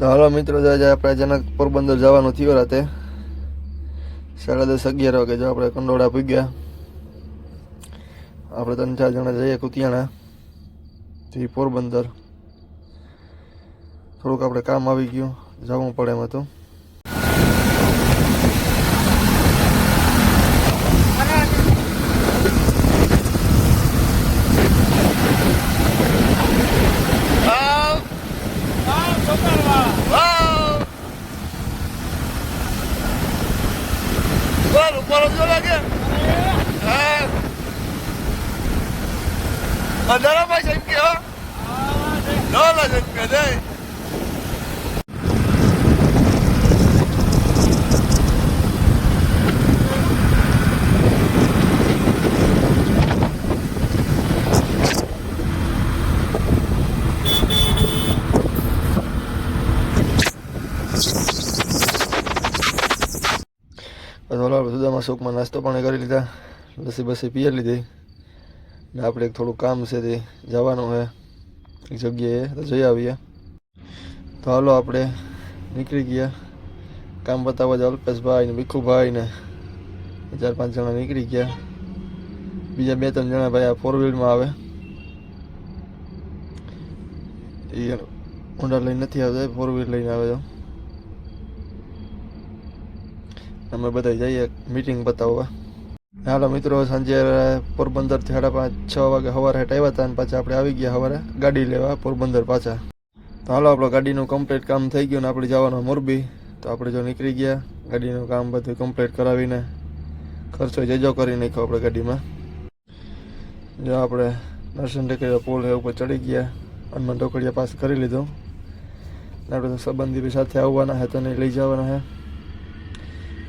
તો હાલો મિત્રો, આજે આપણે અચાનક પોરબંદર જવાનું થયું રાતે 10:30-11 વાગે. જો આપણે કંડોળા પૂગ્યા. આપણે 3-4 જણા જઈએ કુતિયાણાથી પોરબંદર. થોડુંક આપણે કામ આવી ગયું, જવું પડે એમ હતું. Andara pa siya kaya? No, lasag ka na eh. Sudama ચોકમાં નાસ્તો પાણી કરી લીધા, લસ્સી પી લીધી ને આપણે એક થોડું કામ છે તે જવાનું છે એક જગ્યાએ, તો જઈ આવીએ. તો હાલો આપણે નીકળી ગયા. કામ બતાવવા જ અલ્પેશભાઈ ને ભીખુભાઈ ને 4-5 જણા નીકળી ગયા. બીજા 2-3 જણા ભાઈ આ 4 વ્હીલમાં આવે, એ હોન્ડા લઈને નથી આવતા, 4 વ્હીલ લઈને આવે. તો અમે બધા જઈએ મીટિંગ બતાવવા. હાલો મિત્રો, સાંજે પોરબંદરથી 5:30-6 વાગે સવારે હેઠ આવ્યા હતા અને પાછા આપણે આવી ગયા સવારે ગાડી લેવા પોરબંદર પાછા. તો હાલો, આપણો ગાડીનું કમ્પ્લીટ કામ થઈ ગયું ને આપણે જવાનું મોરબી. તો આપણે જો નીકળી ગયા, ગાડીનું કામ બધું કમ્પ્લીટ કરાવીને ખર્ચો જજો કરી નાખ્યો આપણે ગાડીમાં. જો આપણે નરસિંહ ટેકરીયા પુલ ઉપર ચડી ગયા, હનુમાન ઢોકળિયા પાસ કરી લીધું. આપણે સંબંધી બી સાથે આવવાના છે, તને લઈ જવાના છે.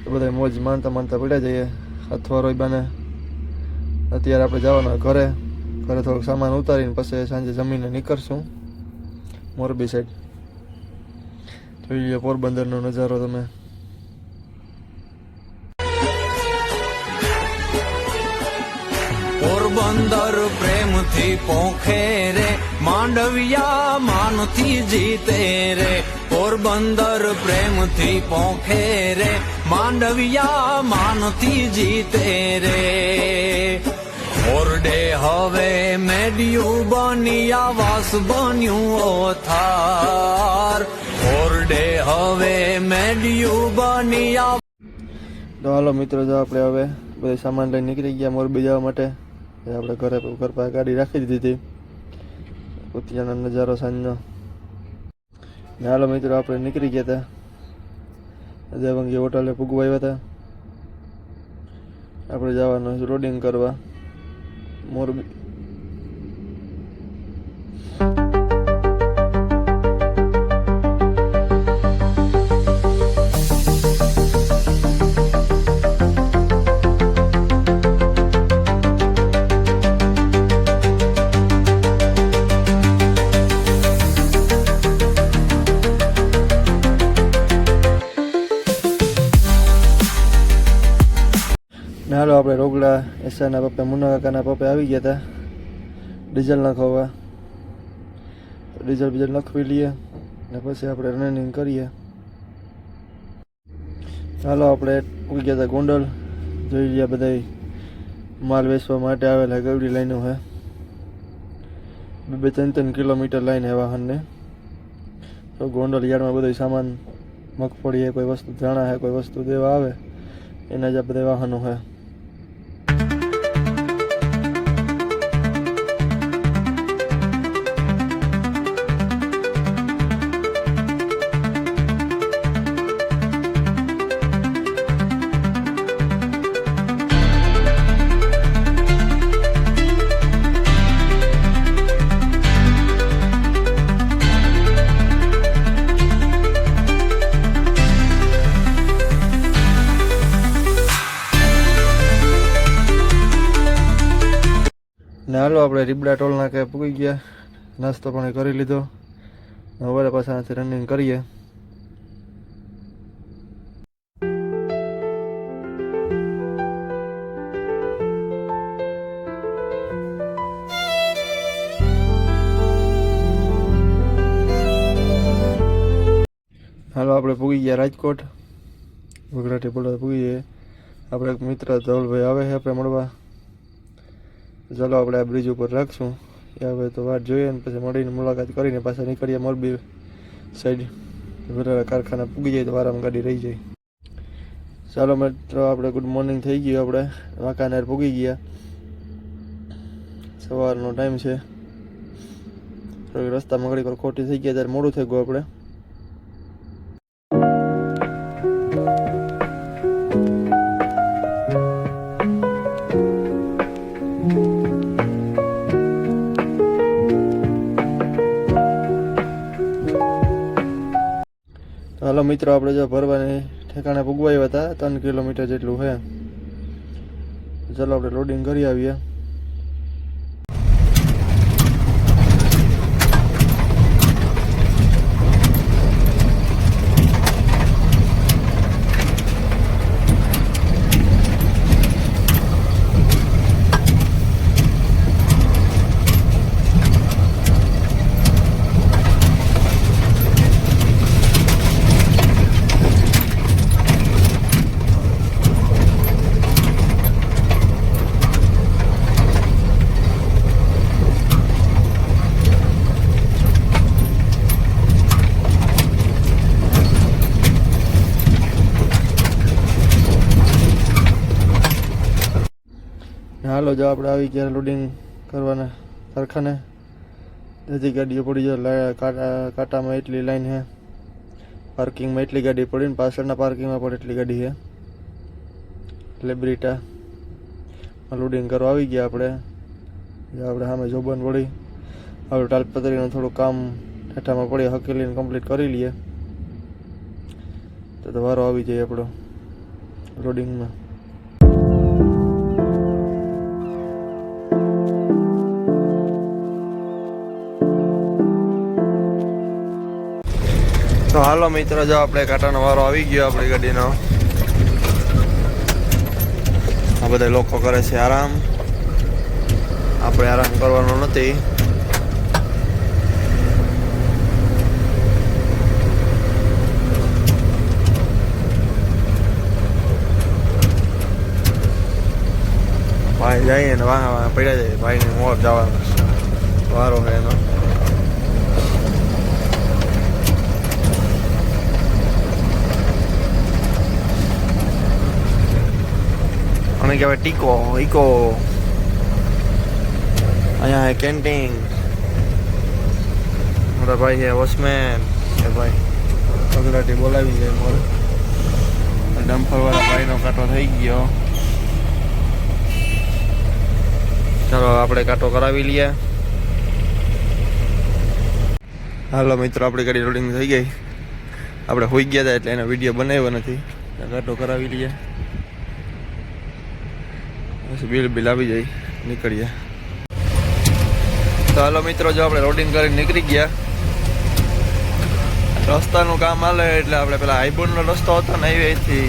તો બધા મોજ માનતા પડ્યા જઈએ. અથવા રોયબાને અત્યારે આપણે જવાનું ઘરે થોડુંક સામાન ઉતારીને પછી સાંજે જમીને નીકળશું મોરબી સાઈડ. જોઈ લો પોરબંદરનો નજારો તમે. પોરબંદર પ્રેમથી પોખે રે, માંડવિયા માનથી જીતે રે. પોરબંદર પ્રેમથી પોખે રે, માંડવિયા માનથી જીતે રે. ઓરડે હવે મેડિયું બની આવાસ બન્યું ઓથાર. ઓરડે હવે મેડિયું બની. તો હાલો મિત્રો, જો આપણે હવે બધો સામાન લઈને નીકળી ગયા મોરબી જવા માટે. આપણે ઘર પાસે ગાડી રાખી દીધી હતી. કુતિયાનો નજારો સાંજનો. ને હાલો મિત્રો, આપણે નીકળી ગયા હતા દેવંગી હોટલે પૂગવા આવ્યા હતા. આપણે જવાનું રોડિંગ કરવા મોરબી. હાલો, આપણે રોગલા એસાના પપ્પા મુન્ના કાકાના પપ્પા આવી ગયા હતા ડીઝલ નાખવા. ડીઝલ નાખવી લઈએ ને પછી આપણે રનિંગ કરીએ. હાલો, આપણે ઉગી ગયા હતા ગોંડલ. જોઈ ગયા બધા માલ વેચવા માટે આવેલા ગવડી લાઈનો છે. 2-3 કિલોમીટર લાઈન છે વાહનને. તો ગોંડલ યાર્ડમાં બધો સામાન, મગફળી છે, કોઈ વસ્તુ ધાણા છે, કોઈ વસ્તુ દેવા આવે એના જ આ બધા વાહનો છે. ને હાલો, આપણે રીબડા ટોલ નાકે પૂગી ગયા. નાસ્તો પણ કરી લીધો. હવે પાછા રનિંગ કરીએ. હાલો આપણે પૂગી ગયા રાજકોટ. વઘરાટી બોલવા પૂગી ગયા. આપણે એક મિત્ર ધવલભાઈ આવે છે આપણે મળવા. ચાલો આપણે આ બ્રિજ ઉપર રાખશું. એ હવે તો વાત જોઈએ ને પછી મળીને મુલાકાત કરીને પાછા નીકળીએ મોરબી સાઈડ. બરાબર કારખાના પૂગી જાય તો વારામાં ગાડી રહી જાય. ચાલો મિત્રો આપણે ગુડ મોર્નિંગ થઈ ગયું. આપણે વાંકાનેર પૂગી ગયા. સવારનો ટાઈમ છે. રસ્તામાં ઘડી પર ખોટી થઈ ગયા ત્યારે મોડું થઈ ગયું આપણે. હાલો મિત્રો આપણે જો ભરવાને ઠેકાણે પૂગવા આવ્યા હતા 3 કિલોમીટર જેટલું છે. ચાલો આપણે લોડિંગ કરી આવીએ. હાલો જો આપણે આવી ગયા લોડિંગ કરવાના કારખાને. બધી ગાડીઓ પડી જાય. કાંટામાં એટલી લાઈન છે. પાર્કિંગમાં એટલી ગાડી પડી ને પાછળના પાર્કિંગમાં પણ એટલી ગાડી છે. લેબ્રિટા લોડિંગ કરવા આવી ગયા આપણે. સામે જોબન પડી. હવે તાલપત્રીનું થોડું કામ ઠેઠામાં પડી હકેલીને કમ્પ્લીટ કરી લઈએ તો વારો આવી જાય આપણો લોડિંગમાં. તો હાલો મિત્રો જો આપણે કાંટાનો વારો આવી ગયો આપણી ગાડીનો. આ બધા લોકો કરે છે આરામ. આપણે આરામ કરવાનો નથી. ભાઈ જઈએ ને વાહ પડ્યા જાય. ભાઈને મોર જવાનો વારો છે એનો. અને કહેવાય ટીકો ઇકો. અહીંયા હે કેન્ટીન. મારા ભાઈ છે વોચમેન. એ ભાઈ વઘરાટી બોલાવી જાય મોર. ડમ્ફરવાળા ભાઈનો કાંટો થઈ ગયો. ચાલો આપણે કાંટો કરાવી લઈએ. હાલો મિત્રો આપણી ગાડી લોડિંગ થઈ ગઈ. આપણે હોઈ ગયા હતા એટલે એનો વિડીયો બનાવ્યો નથી. કાંટો કરાવી લઈએ પછી બિલ આવી જાય નીકળીએ. તો હાલો મિત્રો જો આપણે લોડિંગ કરીને નીકળી ગયા. રસ્તાનું કામ હાલે એટલે આપણે પેલા હાઈબોર્ડનો રસ્તો હતો ને અહીંથી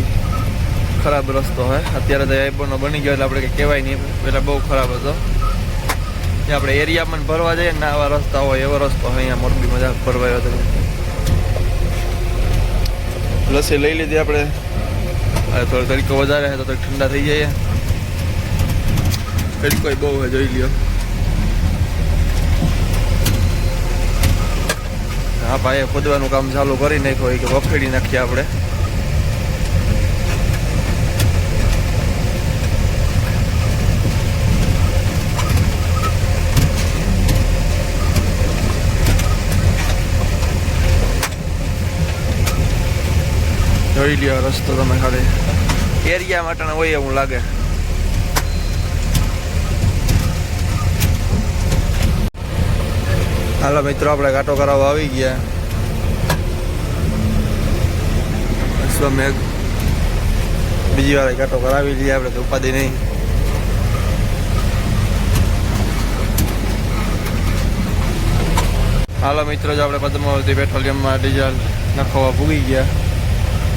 ખરાબ રસ્તો હોય. અત્યારે તો હાઈબોર્ડનો બની ગયો એટલે આપણે કંઈ કહેવાય નહીં. પહેલાં બહુ ખરાબ હતો. જે આપણે એરિયામાં ભરવા જઈએ ને આવા રસ્તા હોય એવો રસ્તો હોય. અહીંયા મોરબીમાં જ ભરવાયો હતો. લસ્સી લઈ લીધી આપણે. થોડો તરીકો વધારે છે તો ઠંડા થઈ જાય. તરીકો બહુ હોય જોઈ લ્યો. હા ભાઈ ખોદવાનું કામ ચાલુ કરી નાખ્યું કે બફેડી નાખીએ આપણે. જોઈ લ્યો રસ્તો તમે ખાલી એરિયા માટે હોય એવું લાગે. હાલો મિત્રો આપણે કાંટો કરાવવા આવી ગયા. મેઘ બીજી વાર કાંટો કરાવી લઈએ આપણે તો ઉપાધિ નહીં. હાલો મિત્રો જો આપણે પદ્માવતી પેટ્રોલિયમમાં ડીઝલ નાખવા પૂગી ગયા.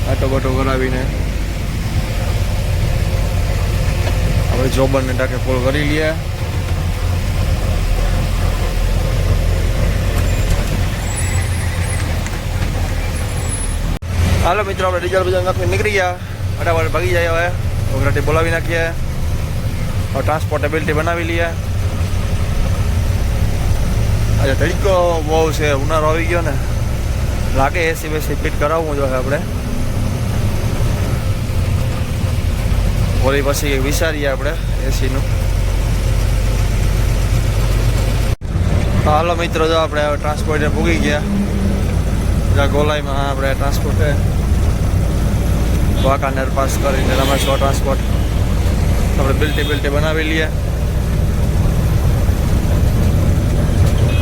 કાંટો બાટો કરાવીને આપણે જોબનને ટાંકે ફૂલ કરી લઈએ. હાલો મિત્રો, આપણે ડીઝલ બધા નાખી નીકળી ગયા, ફટાફટ ભાગી જાય. હવે ઓગરાટી બોલાવી નાખીએ, હવે ટ્રાન્સપોર્ટેબિલિટી બનાવી લઈએ. આજે તડકો બહુ છે, ઉનાળો આવી ગયો ને, લાગે એસી બેસી ફિટ કરાવવું જોઈએ આપણે. ઓલી પછી વિચારીએ આપણે એસીનું. હાલો મિત્રો, જો આપણે હવે ટ્રાન્સપોર્ટે ભૂગી ગયા. જ્યાં ગોલાઈમાં આપણે ટ્રાન્સપોર્ટે વાંકાનેર પાસ કરીને રમેશો ટ્રાન્સપોર્ટ આપણે બિલ્ટી બનાવી લઈએ.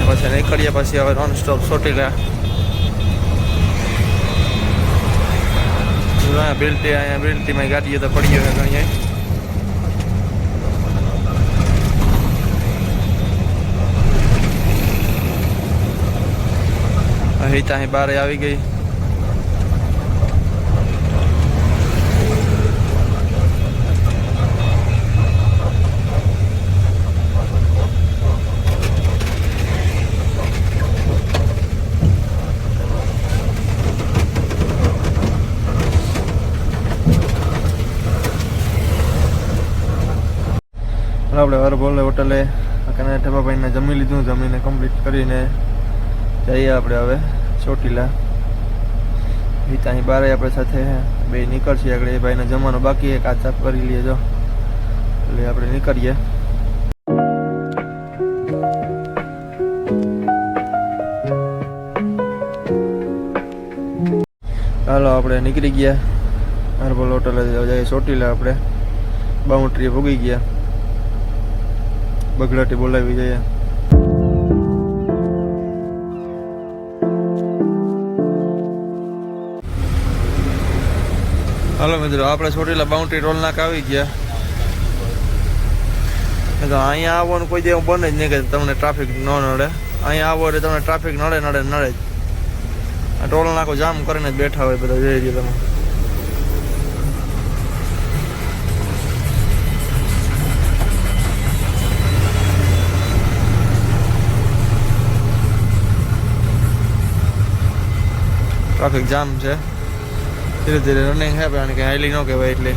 પછી નીકળીએ, પછી હવે નોન સ્ટોપ ચોટીલા. અહીંયા બિલ્ટીમાં ગાડીએ તો પડી ગયો ઘણી. અહીં ત્યાં બહાર આવી ગઈ. આપણે હરભોલે હોટલે કને ઠેપાભાઈને જમી લીધું. જમીને કમ્પ્લીટ કરીને જઈએ આપણે હવે ચોટીલા. એ ત્યાં બારે આપણે સાથે બે નીકળશે. આગળ એ ભાઈને જમવાનું બાકી એક આ ચાપ કરી લઈએ જો, એટલે આપણે નીકળીએ. હાલો આપણે નીકળી ગયા હરભોલ હોટલે જઈએ ચોટીલા. આપણે બાઉન્ડ્રીએ ભોગી ગયા, બગડાટી બોલાવી જઈએ. હાલો મિત્રો, આપણે ચોટીલા બાઉન્ડ્રી ટોલ નાકા આવી ગયા. તો અહીંયા આવવાનું કોઈ દે બને જ નહીં કે તમને ટ્રાફિક ન નડે. અહીંયા આવો એટલે તમને ટ્રાફિક નડે જ. આ ટોલ નાકો જામ કરીને જ બેઠા હોય બધા, જોઈ રહ્યા તમે. ટ્રાફિક જામ છે, ધીરે ધીરે રનિંગ છે, કારણ કે હાઈલી ન કહેવાય એટલે.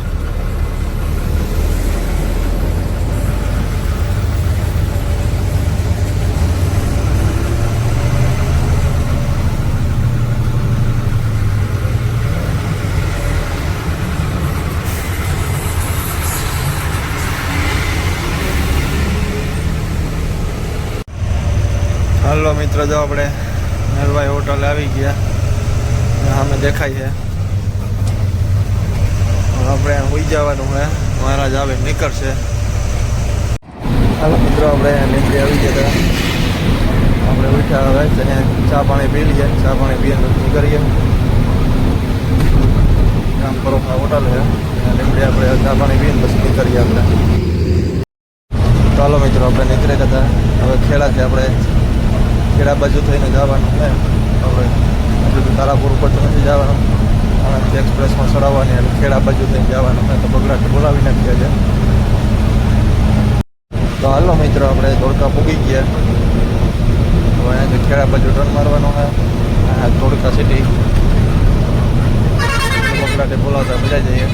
હાલો મિત્રો, જો આપણે નરવાઈ હોટલ આવી ગયા. સામે દેખાય છે. આપણે હોઈ જવાનું છે, મહારાજ આવે નીકળશે. હાલો મિત્રો, આપણે નીકળી આવી ગયા હતા. આપણે ઉઠ્યા હવે ચા પાણી પી લઈએ. ચા પાણી પીને નીકળીએ. આમ પરોખા હોટલ છે, નીકળી આપણે ચા પાણી પીને પછી નીકળીએ આપણે. ચાલો મિત્રો, આપણે નીકળી ગયા હતા. હવે ખેડાથી આપણે ખેડા બાજુ થઈને જવાનું છે. આપણે હજુ તારાપુર ઉપર તો નથી જવાનું, આણંદ એક્સપ્રેસમાં ચડાવવાની, એટલે ખેડા બાજુ થઈને જવાનું હોય તો બગડાટી બોલાવી નાખ્યા છે. તો હાલો મિત્રો, આપણે ધોળકા પૂગી ગયા. હવે અહીંયાથી ખેડા બાજુ ટર્ન મારવાનો છે. ધોળકા સિટી બગડાટી બોલાવતા મજા જઈએ.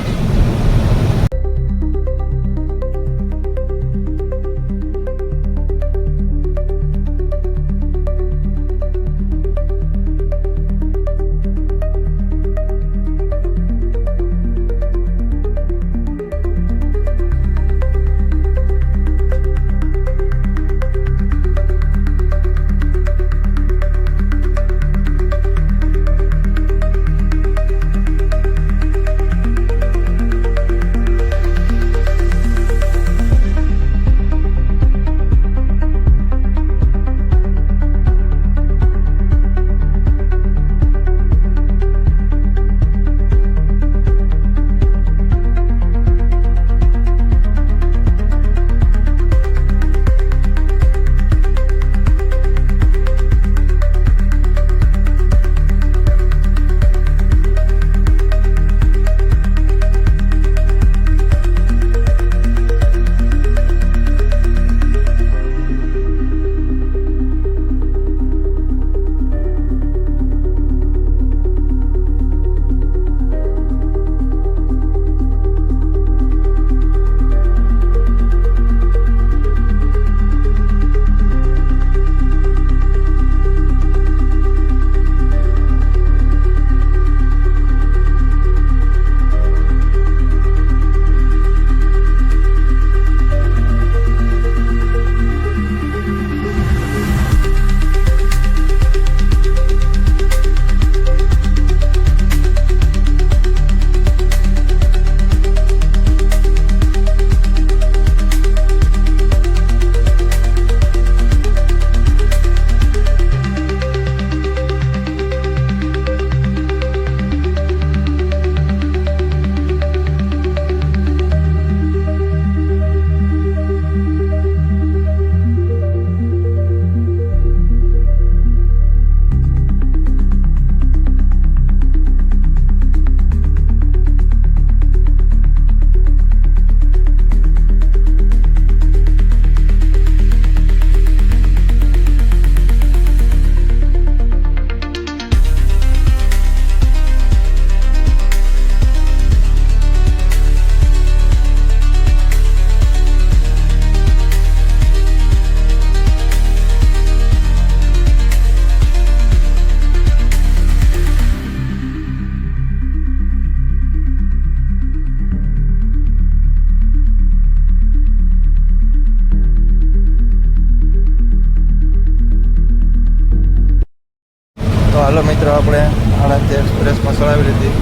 અહીંયાથી એક્સપ્રેસમાં ચડાવી લીધી.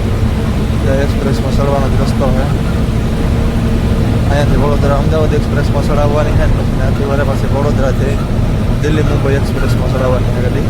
એક્સપ્રેસમાં ચડવાનો જ રસ્તો છે. અહીંયાથી વડોદરા અમદાવાદ એક્સપ્રેસમાં ચડાવવાની છે ને પછી ત્યાંથી વરે પાસે વડોદરાથી દિલ્હી મુંબઈ એક્સપ્રેસમાં ચડાવવાની છે ગાડી.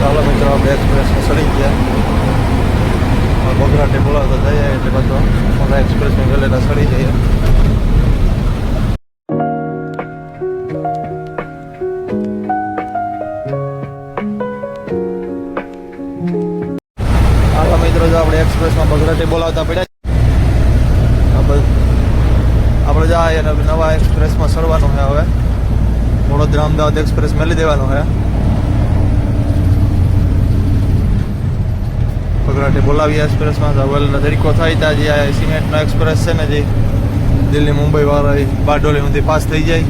ચાલો મિત્રો આપણે એક્સપ્રેસમાં ચડી ગયા. બગરાટે બોલાવતા જઈએ એટલે પાછો અમારા એક્સપ્રેસમાં ગયેલા ચડી જઈએ. હાલો મિત્રો જો આપણે એક્સપ્રેસમાં બગરાટે બોલાવતા પડ્યા. આપણે જાય અને નવા એક્સપ્રેસમાં ચડવાનું છે. હવે વડોદરા અમદાવાદ એક્સપ્રેસ મેલી દેવાનું છે. બગરાટે બોલાવીએ એક્સપ્રેસમાં હવેલનો તરીકો થાય ત્યાં જે આ સિમેન્ટનો એક્સપ્રેસ છે ને જે દિલ્હી મુંબઈ વાળા બારડોલી સુધી પાસ થઈ જાય.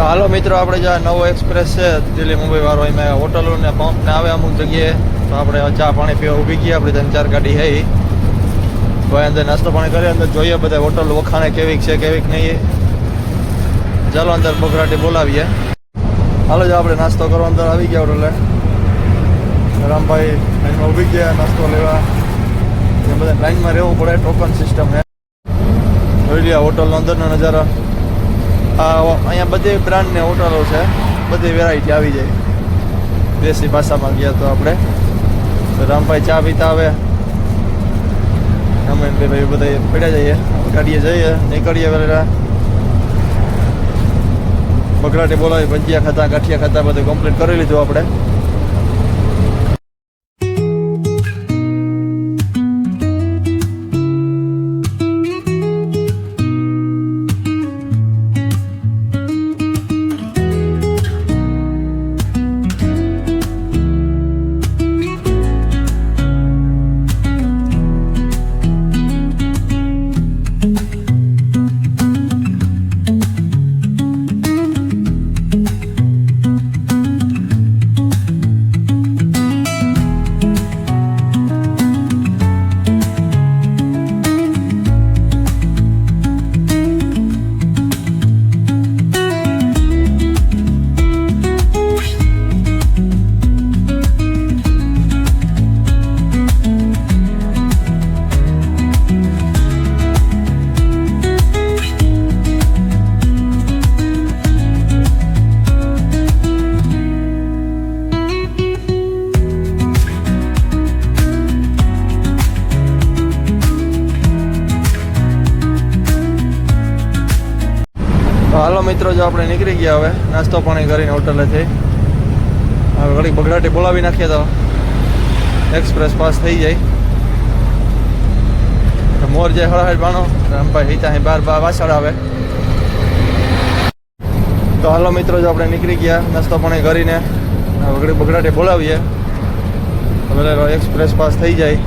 હાલો મિત્રો આપણે જ્યાં નવો એક્સપ્રેસ છે દિલ્હી મુંબઈ વાળો એમાં હોટલો ને પંપ ને આવે અમુક જગ્યાએ તો આપણે ચા પાણી પીવા ઊભી ગયા. આપણે 3-4 ગાડી છે તો અંદર નાસ્તો પાણી કરીએ. અંદર જોઈએ બધા હોટલ વખાણે કેવીક છે કેવીક નહીં. ચાલો અંદર બગરાટે બોલાવીએ. હાલો જો આપણે નાસ્તો કરવા અંદર આવી ગયા. એટલે રામભાઈ લાઈનમાં ઊભી ગયા નાસ્તો લેવા. બધા લાઈનમાં રહેવું પડે. ટોકન સિસ્ટમ છે. જોઈ લે હોટલનો અંદરનો નજારો. અહીંયા બધી બ્રાન્ડની હોટલો છે. બધી વેરાયટી આવી જાય. દેશી ભાષામાં ગયા તો આપણે રામભાઈ ચા પીતા આવે. અમે ભાઈ બધા પડ્યા જઈએ ગાડીએ જઈએ નીકળીએ. વેલા બગરાટે બોલાવી ભજીયા ખાતા ગાંઠિયા ખાતા બધું કમ્પ્લીટ કરી લીધું આપણે. તો હાલો મિત્રો જો આપણે નીકળી ગયા. હવે નાસ્તો પાણી કરીને હોટલેથી હવે ઘડીક બગડાટે બોલાવી નાખીએ તો એક્સપ્રેસ પાસ થઈ જાય. મોર જે હળહળ બાણો રામભાઈ હિતા અહીં બાર વાસળ આવે. તો હાલો મિત્રો, જો આપણે નીકળી ગયા નાસ્તો પાણી કરીને બગડાટે બોલાવીએ તો એક્સપ્રેસ પાસ થઈ જાય.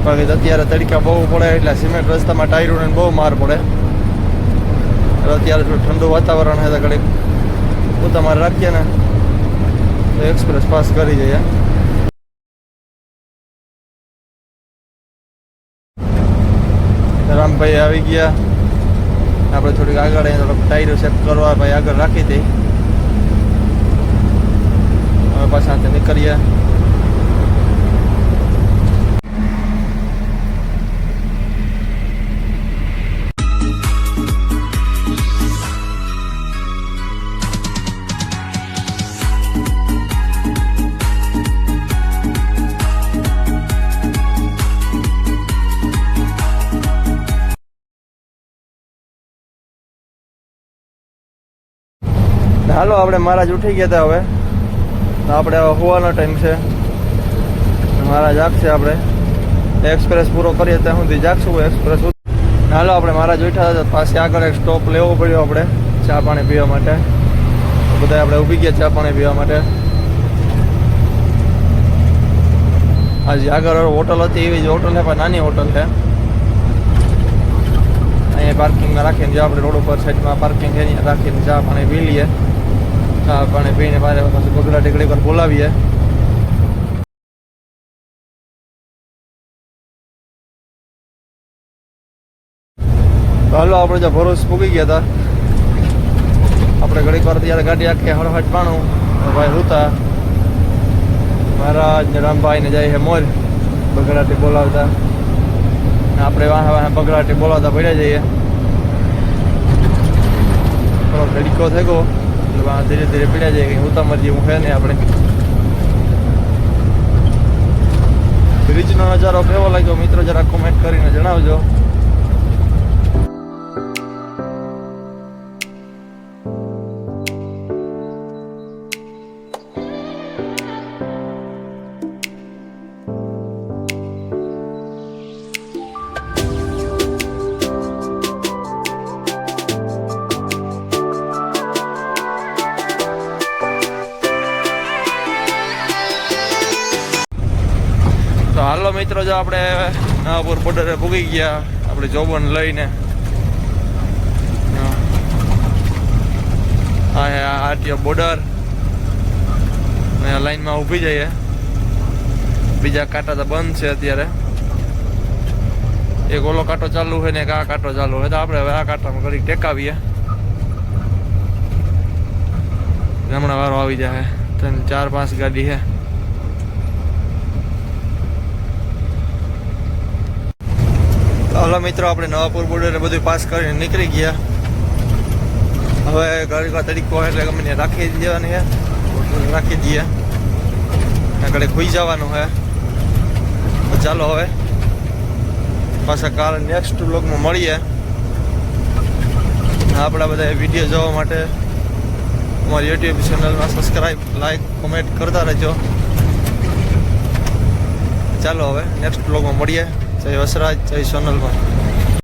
બાકી અત્યારે તડકા બહુ પડે એટલે સિમેન્ટ રસ્તામાં ટાયરોને બહુ માર પડે. અત્યારે થોડું ઠંડુ વાતાવરણ છે તો ઘડીક તમારે રાખીએ ને તો એક્સપ્રેસ પાસ કરી જઈએ. રામભાઈ આવી ગયા, આપણે થોડીક આગળ થોડોક ટાયરો ચેક કરવા ભાઈ આગળ રાખી દઈ. હવે પાછા નીકળીએ. હાલો આપણે મહારાજ ઉઠી ગયા હતા. હવે આપણે હોવાનો ટાઈમ છે. મહારાજ જાગશે. આપણે એક્સપ્રેસ પૂરો કરીએ ત્યાં સુધી જાગશું એક્સપ્રેસ. હાલો આપણે મહારાજ ઉઠ્યા હતા પાછી આગળ એક સ્ટોપ લેવો પડ્યો આપણે ચા પાણી પીવા માટે. બધા આપણે ઊભી ગયા ચા પાણી પીવા માટે. આજે આગળ હોટલ હતી એવી જ હોટલ છે પણ નાની હોટલ છે. અહીંયા પાર્કિંગમાં રાખીને જે આપણે રોડ ઉપર સાઈડમાં પાર્કિંગ છે અહીંયા રાખીને ચા પાણી પી લઈએ. ચા પાણી પીને પાછી બગડાટી ઘડી પર બોલાવીએ. તો હાલો આપણે જો ભરૂચ પૂગી ગયા હતા. આપણે ઘડીક વાર ત્યારે ગાડી આખી હળહટ પાણું ભાઈ રૂતા મહારાજ ને રામભાઈ ને જાય છે મોર બગડાટી બોલાવતા. આપણે વાહ વાહ બગડાટી બોલાવતા પડ્યા જઈએ. થોડો તડીકો થઈ ગયો એટલે ધીરે ધીરે પીડ્યા જઈએ. કંઈ ઉતામર જેવું છે નહીં. આપણે બ્રિજનો નજારો કેવો લાગ્યો મિત્રો જરા કોમેન્ટ કરીને જણાવજો. તો હાલો મિત્રો, જો આપણે નવાપુર બોર્ડરે પૂગી ગયા આપણે જોબન લઈને. હા આરટીઓ બોર્ડર લાઈનમાં ઊભી જઈએ. બીજા કાંટા તો બંધ છે અત્યારે. એક ઓલો કાંટો ચાલુ હોય ને એક આ કાંટો ચાલુ હોય તો આપણે હવે આ કાંટામાં ઘડીક ટેકાવીએ. હમણાં વારો આવી જાય. 4-5 ગાડી છે. હાલો મિત્રો, આપણે નવાપુર બોર્ડર બધું પાસ કરીને નીકળી ગયા. હવે ઘડીક તરીકો એટલે ગમે ને રાખી દેવાની છે. રાખી દઈએ. આગળ ખોઈ જવાનું છે. ચાલો હવે પાછા કાલે નેક્સ્ટ વ્લોગમાં મળીએ. આપણા બધા વિડીયો જોવા માટે અમારી યુટ્યુબ ચેનલમાં સબસ્ક્રાઈબ, લાઈક, કોમેન્ટ કરતા રહેજો. ચાલો હવે નેક્સ્ટ વ્લોગમાં મળીએ. જય વસરાજ, જય સોનલમાં.